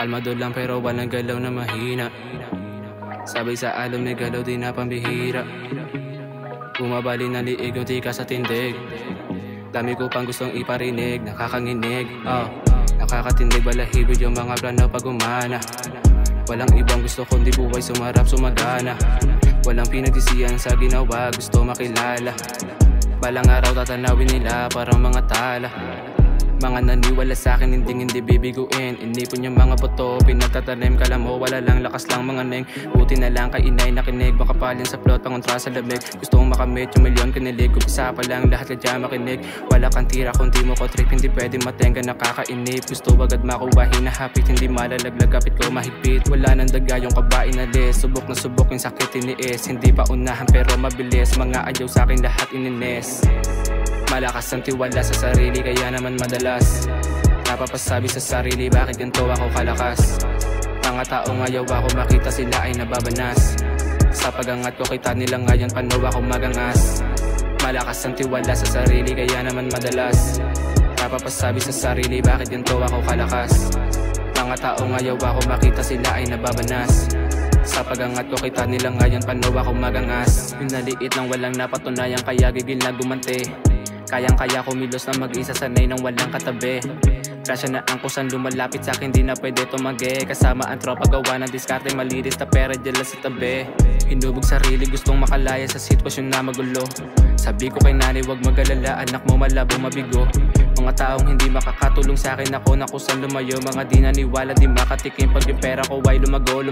Kalmado lang pero walang galaw na mahina. Sabay sa alom may galaw di na pambihira. Bumabali na liig yung tika sa tindig. Dami ko pang gustong iparinig, nakakanginig. Nakakatindig balahibig yung mga plano pag umana. Walang ibang gusto kundi buhay sumarap sumagana. Walang pinagsisiyan sa ginawa, gusto makilala. Balang araw tatanawin nila parang mga tala. Mga naniwala sa'kin hindi bibiguin. Inipon yung mga buto, pinagtatanim. Kala mo wala lang, lakas lang mga neng. Buti na lang kay inay nakinig. Baka palin sa plot, pangontra sa lamig. Gusto mong makamit yung milyon kinilig. Kupisa pa lang, lahat kadya makinig. Wala kang tira kung di mo ko trip. Hindi pwede matenga, nakakainip. Gusto agad makuha, hinahapit. Hindi malalaglag, kapit ko mahigpit. Wala nang daga yung kabain na des. Subok na subok yung sakit iniis. Hindi pa unahan pero mabilis. Mga ayaw sa'kin lahat inines. Malakas ang tiwala sa sarili kaya naman madalas napapasabi sa sarili bakit ganito ako kalakas. Mga taong ayaw ako makita sila ay nababanas. Sa pagangat ko kita nila ngayon paano ako magangas. Malakas ang tiwala sa sarili kaya naman madalas napapasabi sa sarili bakit ganito ako kalakas. Mga taong ayaw ako makita sila ay nababanas. Sa pagangat ko kita nila ngayon paano ako magangas. Pinaliit lang walang napatunayan kaya gigil na gumante. Kayang-kaya kumilos na mag-isa sanay nang walang katabi. Grasya na ang kusan lumalapit sa'kin di na pwede tumagi. Kasama ang tropa gawa ng diskarte malinis na pera dyan lang sa tabi. Hinubog sarili gustong makalaya sa sitwasyon na magulo. Sabi ko kay nanay wag mag-alala anak mo malabo mabigo. Mga taong hindi makakatulong sa'kin ako na kusan lumayo. Mga di naniwala di makatikim pag yung pera ko ay lumago.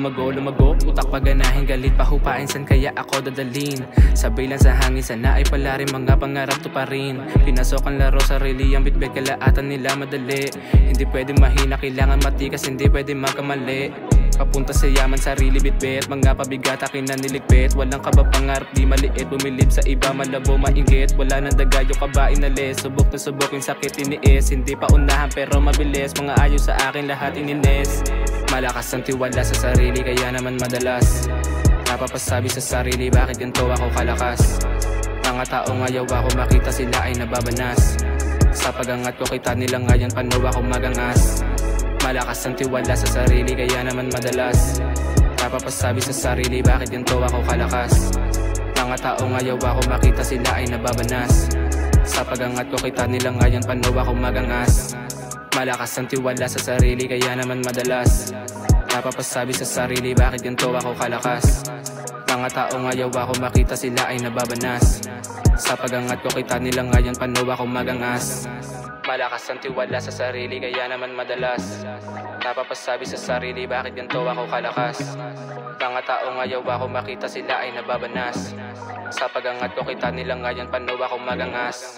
Utak paganahin galit pahupain san kaya ako dadalhin. Sabay lang sa hangin sana ay pala rin mga pangarap to pa rin. Pinasok ang laro sarili ang bitbit kalaatan nila madali. Hindi pwede mahina kailangan matikas hindi pwede magkamali. Papunta sa yaman sarili bitbit mga pabigat akin na niligpit. Walang kaba pangarap di maliit bumilib sa iba malabo maingit. Wala nang dagayo kabain na les. Subok na subok yung sakit iniis. Hindi pa unahan pero mabilis. Mga ayaw sa akin lahat inines. Malakas ang tiwala sa sarili kaya naman madalas napapasabi sa sarili bakit ganito ako kalakas. Mga taong ayaw ako makita sila ay nababanas. Sa pagangat ko kita nila ngayon paano ako magangas. Malakas ang tiwala sa sarili kaya naman madalas napapasabi sa sarili bakit ganito ako kalakas. Mga taong ayaw ako makita sila ay nababanas. Sa pagangat ko kita nila ngayon paano ako magangas. Malakas ang tiwala sa sarili kaya naman madalas napapasabi sa sarili bakit ganito ako kalakas. Mga taong ayaw ako makita sila ay nababanas. Sa pagangat ko kita nila ngayon paano ako magangas. Malakas ang tiwala sa sarili kaya naman madalas napapasabi sa sarili bakit ganito ako kalakas. Mga taong ayaw ako makita sila ay nababanas. Sa pagangat ko kita nila ngayon paano ako magangas.